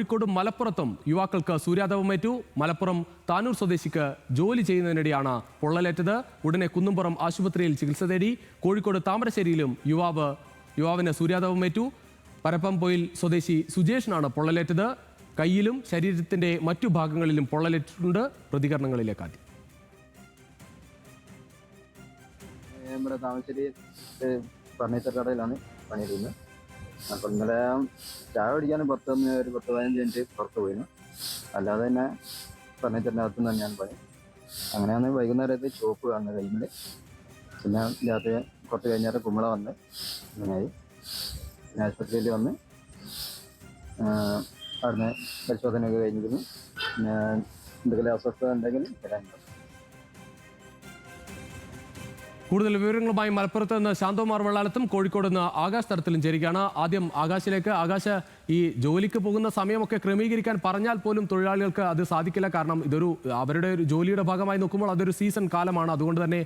കോഴിക്കോടും മലപ്പുറത്തും യുവാക്കൾക്ക് സൂര്യാതപമേറ്റു. മലപ്പുറം താനൂർ സ്വദേശിക്ക് ജോലി ചെയ്യുന്നതിനിടെയാണ് പൊള്ളലേറ്റത്. ഉടനെ കുന്നുംപുറം ആശുപത്രിയിൽ ചികിത്സ തേടി. കോഴിക്കോട് താമരശ്ശേരിയിലും യുവാവിന് സൂര്യാതപമേറ്റു. പരപ്പംപൊയിൽ സ്വദേശി സുജേഷിനാണ് പൊള്ളലേറ്റത്. കൈയിലും ശരീരത്തിന്റെ മറ്റു ഭാഗങ്ങളിലും പൊള്ളലേറ്റിട്ടുണ്ട്. പ്രതികരണങ്ങളിലേക്ക് ആദ്യം. നമ്മുടെ താമരശ്ശേരി ഫർണിച്ചർ കടയിലാണ് പണിയെടുക്കുന്നത്. അപ്പോൾ ഇന്നലെ ചായ കുടിക്കാനും ഒരു 10-15 മിനിറ്റ് പുറത്ത് പോയിരുന്നു. അല്ലാതെ തന്നെ ഫർണിച്ചറിൻ്റെ അകത്ത് തന്നെയാണ് പണി. അങ്ങനെയാണ് വൈകുന്നേരത്ത് ചോപ്പ് കാണുന്നത് കൈമിൽ. പിന്നെ രാത്രി കുറച്ച് കഴിഞ്ഞാൽ കുമ്പള വന്ന് അങ്ങനെയായി. പിന്നെ ആശുപത്രിയിൽ വന്ന് അവിടുന്ന് പരിശോധനയൊക്കെ കഴിഞ്ഞിരുന്നു. പിന്നെ എന്തെങ്കിലും അസ്വസ്ഥത ഉണ്ടെങ്കിൽ വരാനുണ്ട്. കൂടുതൽ വിവരങ്ങളുമായി മലപ്പുറത്ത് നിന്ന് ശാന്തകുമാർ വെള്ളാലത്തും കോഴിക്കോട് നിന്ന് ആകാശ് തരത്തിലും ചേരുകയാണ്. ആദ്യം ആകാശിലേക്ക്. ആകാശ്, ഈ ജോലിക്ക് പോകുന്ന സമയമൊക്കെ ക്രമീകരിക്കാൻ പറഞ്ഞാൽ പോലും തൊഴിലാളികൾക്ക് അത് സാധിക്കില്ല. കാരണം അവരുടെ ഒരു ജോലിയുടെ ഭാഗമായി നോക്കുമ്പോൾ അതൊരു സീസൺ കാലമാണ്. അതുകൊണ്ട് തന്നെ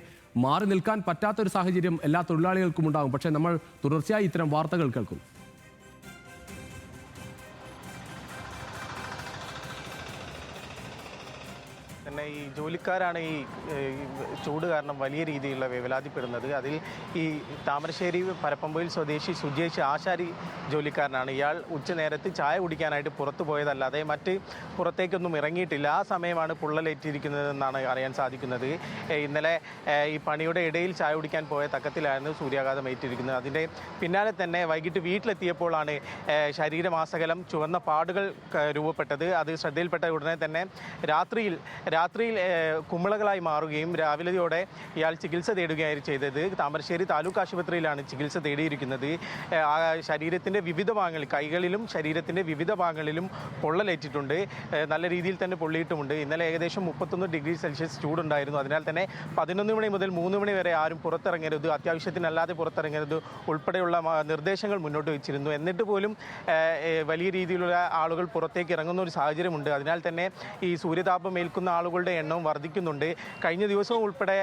മാറി നിൽക്കാൻ പറ്റാത്തൊരു സാഹചര്യം എല്ലാ തൊഴിലാളികൾക്കും ഉണ്ടാകും. പക്ഷേ നമ്മൾ തുടർച്ചയായി ഇത്തരം വാർത്തകൾ കേൾക്കും. തന്നെ ഈ ജോലിക്കാരാണ് ഈ ചൂട് കാരണം വലിയ രീതിയിലുള്ള വേവലാതിപ്പെടുന്നത്. അതിൽ ഈ താമരശ്ശേരി പരപ്പംപൊയിൽ സ്വദേശി സുജേഷ് ആശാരി ജോലിക്കാരനാണ്. ഇയാൾ ഉച്ചനേരത്ത് ചായ കുടിക്കാനായിട്ട് പുറത്തു പോയതല്ലാതെ മറ്റ് പുറത്തേക്കൊന്നും ഇറങ്ങിയിട്ടില്ല. ആ സമയമാണ് പൊള്ളലേറ്റിരിക്കുന്നതെന്നാണ് അറിയാൻ സാധിക്കുന്നത്. ഇന്നലെ ഈ പണിയുടെ ഇടയിൽ ചായ കുടിക്കാൻ പോയ തക്കത്തിലായിരുന്നു സൂര്യാഘാതം ഏറ്റിരിക്കുന്നത്. അതിൻ്റെ പിന്നാലെ തന്നെ വൈകിട്ട് വീട്ടിലെത്തിയപ്പോഴാണ് ശരീരമാസകലം ചുവന്ന പാടുകൾ രൂപപ്പെട്ടത്. അത് ശ്രദ്ധയിൽപ്പെട്ട ഉടനെ തന്നെ രാത്രിയിൽ കുമിളകളായി മാറുകയും രാവിലെയോടെ ഇയാൾ ചികിത്സ തേടുകയായിരുന്നു ചെയ്തത്. താമരശ്ശേരി താലൂക്ക് ആശുപത്രിയിലാണ് ചികിത്സ തേടിയിരിക്കുന്നത്. ശരീരത്തിൻ്റെ വിവിധ ഭാഗങ്ങളിൽ, കൈകളിലും ശരീരത്തിൻ്റെ വിവിധ ഭാഗങ്ങളിലും പൊള്ളലേറ്റിട്ടുണ്ട്. നല്ല രീതിയിൽ തന്നെ പൊള്ളിയിട്ടുമുണ്ട്. ഇന്നലെ ഏകദേശം 31 ഡിഗ്രി സെൽഷ്യസ് ചൂടുണ്ടായിരുന്നു. അതിനാൽ തന്നെ 11 മണി മുതൽ 3 മണി വരെ ആരും പുറത്തിറങ്ങരുത്, അത്യാവശ്യത്തിനല്ലാതെ പുറത്തിറങ്ങരുത് ഉൾപ്പെടെയുള്ള നിർദ്ദേശങ്ങൾ മുന്നോട്ട് വെച്ചിരുന്നു. എന്നിട്ട് പോലും വലിയ രീതിയിലുള്ള ആളുകൾ പുറത്തേക്ക് ഇറങ്ങുന്ന ഒരു സാഹചര്യമുണ്ട്. അതിനാൽ തന്നെ ഈ സൂര്യതാപം ഏൽക്കുന്ന ആളുകളുടെ എണ്ണവും വർദ്ധിക്കുന്നുണ്ട്. കഴിഞ്ഞ ദിവസവും ഉൾപ്പെടെ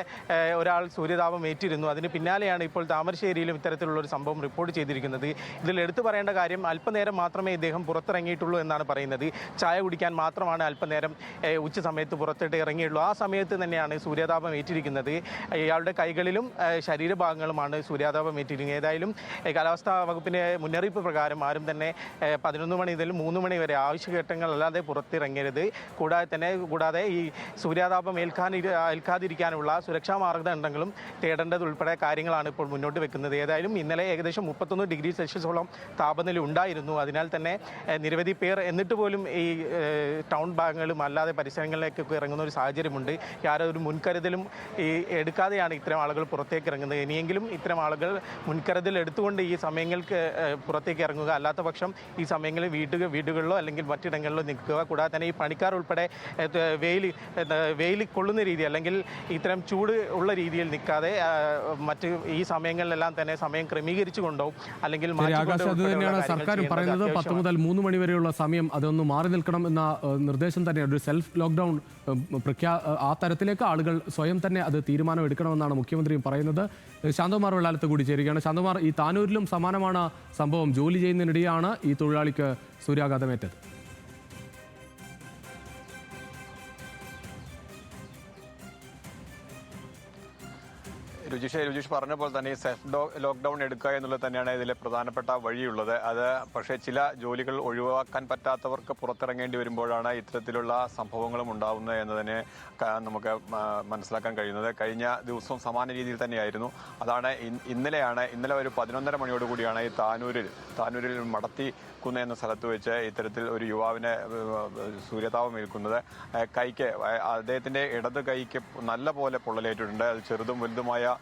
ഒരാൾ സൂര്യതാപം ഏറ്റിരുന്നു. അതിന് പിന്നാലെയാണ് ഇപ്പോൾ താമരശ്ശേരിയിലും ഇത്തരത്തിലുള്ള ഒരു സംഭവം റിപ്പോർട്ട് ചെയ്തിരിക്കുന്നത്. ഇതിൽ എടുത്തു പറയേണ്ട കാര്യം, അല്പനേരം മാത്രമേ ഇദ്ദേഹം പുറത്തിറങ്ങിയിട്ടുള്ളൂ എന്നാണ് പറയുന്നത്. ചായ കുടിക്കാൻ മാത്രമാണ് അല്പനേരം ഉച്ച സമയത്ത് പുറത്തിട്ട് ഇറങ്ങിയുള്ളൂ. ആ സമയത്ത് തന്നെയാണ് സൂര്യതാപം ഏറ്റിരിക്കുന്നത്. ഇയാളുടെ കൈകളിലും ശരീരഭാഗങ്ങളുമാണ് സൂര്യാതാപം ഏറ്റിരിക്കുന്നത്. ഏതായാലും കാലാവസ്ഥാ വകുപ്പിൻ്റെ മുന്നറിയിപ്പ് പ്രകാരം ആരും തന്നെ 11 മണി മുതൽ 3 മണി വരെ ആവശ്യഘട്ടങ്ങളല്ലാതെ പുറത്തിറങ്ങരുത്. കൂടാതെ ഈ സൂര്യാതാപം ഏൽക്കാതിരിക്കാനുള്ള സുരക്ഷാ മാർഗദണ്ഡങ്ങളും തേടേണ്ടതുൾപ്പെടെ കാര്യങ്ങളാണ് ഇപ്പോൾ മുന്നോട്ട് വെക്കുന്നത്. ഏതായാലും ഇന്നലെ ഏകദേശം 31 ഡിഗ്രി സെൽഷ്യസോളം താപനില ഉണ്ടായിരുന്നു. അതിനാൽ തന്നെ നിരവധി പേർ എന്നിട്ട് പോലും ഈ ടൗൺ ഭാഗങ്ങളും അല്ലാതെ പരിസരങ്ങളിലേക്കൊക്കെ ഇറങ്ങുന്ന ഒരു സാഹചര്യമുണ്ട്. യാതൊരു മുൻകരുതലും എടുക്കാതെയാണ് ഇത്തരം ആളുകൾ പുറത്തേക്ക് ഇറങ്ങുന്നത്. ഇനിയെങ്കിലും ഇത്തരം ആളുകൾ മുൻകരുതൽ എടുത്തുകൊണ്ട് ഈ സമയങ്ങൾക്ക് പുറത്തേക്ക് ഇറങ്ങുക. അല്ലാത്ത പക്ഷം ഈ സമയങ്ങളിൽ വീടുകളിലോ അല്ലെങ്കിൽ മറ്റിടങ്ങളിലോ നിൽക്കുക. കൂടാതെ തന്നെ ഈ പണിക്കാർ ഉൾപ്പെടെ വെയിൽ കൊള്ളുന്ന രീതി അല്ലെങ്കിൽ ഇത്തരം ചൂട് ഉള്ള രീതിയിൽ നിൽക്കാതെ മറ്റ് ഈ സമയങ്ങളിലെല്ലാം തന്നെ സമയം ക്രമീകരിച്ചു കൊണ്ടുപോകും. അല്ലെങ്കിൽ അത് തന്നെയാണ് സർക്കാരും പറയുന്നത്. 10 മുതൽ 3 മണി വരെയുള്ള സമയം അതൊന്ന് മാറി നിൽക്കണം എന്ന നിർദ്ദേശം തന്നെയാണ്. ഒരു സെൽഫ് ലോക്ക്ഡൌൺ ആ തരത്തിലേക്ക് ആളുകൾ സ്വയം തന്നെ അത് തീരുമാനം എടുക്കണമെന്നാണ് മുഖ്യമന്ത്രിയും പറയുന്നത്. ശാന്തകുമാർ വെള്ളാലത്ത് കൂടി ചേരുകയാണ്. ശാന്തകുമാർ, ഈ താനൂരിലും സമാനമാണ് സംഭവം. ജോലി ചെയ്യുന്നതിനിടെയാണ് ഈ തൊഴിലാളിക്ക് സൂര്യാഘാതമേറ്റത്. രുചീഷ് പറഞ്ഞ പോലെ തന്നെ സെൽഫ് ലോക്ക്ഡൗൺ എടുക്കുക എന്നുള്ളത് തന്നെയാണ് ഇതിലെ പ്രധാനപ്പെട്ട വഴിയുള്ളത്. അത് പക്ഷേ ചില ജോലികൾ ഒഴിവാക്കാൻ പറ്റാത്തവർക്ക് പുറത്തിറങ്ങേണ്ടി വരുമ്പോഴാണ് ഇത്തരത്തിലുള്ള സംഭവങ്ങളും ഉണ്ടാകുന്നത് എന്നതിനെ നമുക്ക് മനസ്സിലാക്കാൻ കഴിയുന്നത്. കഴിഞ്ഞ ദിവസവും സമാന രീതിയിൽ തന്നെയായിരുന്നു. അതാണ് ഇന്നലെ ഒരു 11:30 മണിയോടുകൂടിയാണ് ഈ താനൂരിൽ മടത്തിക്കുന്ന് എന്ന സ്ഥലത്ത് വെച്ച് ഇത്തരത്തിൽ ഒരു യുവാവിനെ സൂര്യതാപം ഏൽക്കുന്നത്. അദ്ദേഹത്തിൻ്റെ ഇടത് കൈക്ക് നല്ല പോലെ പൊള്ളലേറ്റിട്ടുണ്ട്. അത് ചെറുതും വലുതുമായ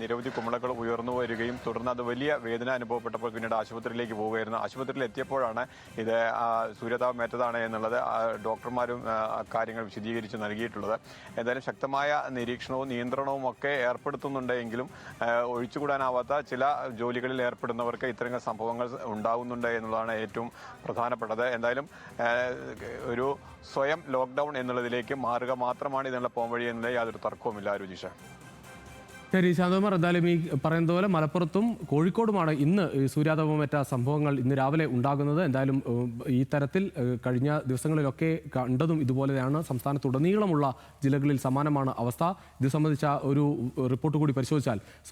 നിരവധി കുമിളകൾ ഉയർന്നു വരികയും തുടർന്ന് അത് വലിയ വേദന അനുഭവപ്പെട്ടപ്പോൾ പിന്നീട് ആശുപത്രിയിലേക്ക് പോവുകയായിരുന്നു. ആശുപത്രിയിൽ എത്തിയപ്പോഴാണ് ഇത് സൂര്യതാപം ഏറ്റതാണ് എന്നുള്ളത് ഡോക്ടർമാരും കാര്യങ്ങൾ വിശദീകരിച്ച് നൽകിയിട്ടുള്ളത്. എന്തായാലും ശക്തമായ നിരീക്ഷണവും നിയന്ത്രണവും ഒക്കെ ഏർപ്പെടുത്തുന്നുണ്ടെങ്കിലും ഒഴിച്ചുകൂടാനാവാത്ത ചില ജോലികളിൽ ഏർപ്പെടുന്നവർക്ക് ഇത്തരം സംഭവങ്ങൾ ഉണ്ടാകുന്നുണ്ട് എന്നുള്ളതാണ് ഏറ്റവും പ്രധാനപ്പെട്ടത്. എന്തായാലും ഒരു സ്വയം ലോക്ക്ഡൗൺ എന്നുള്ളതിലേക്ക് മാറുക മാത്രമാണ് ഇതിനുള്ള പോംവഴി എന്നുള്ള യാതൊരു തർക്കവുമില്ല. രുചീഷ. ശരി ശാന്തകുമാർ, എന്തായാലും ഈ പറയുന്നത് പോലെ മലപ്പുറത്തും കോഴിക്കോടുമാണ് ഇന്ന് ഈ സൂര്യാതപമേറ്റ സംഭവങ്ങൾ ഇന്ന് രാവിലെ ഉണ്ടാകുന്നത്. എന്തായാലും ഈ തരത്തിൽ കഴിഞ്ഞ ദിവസങ്ങളിലൊക്കെ കണ്ടതും ഇതുപോലെയാണ്. സംസ്ഥാനത്തുടനീളമുള്ള ജില്ലകളിൽ സമാനമാണ് അവസ്ഥ. ഇത് സംബന്ധിച്ച ഒരു റിപ്പോർട്ട് കൂടി പരിശോധിച്ചാൽ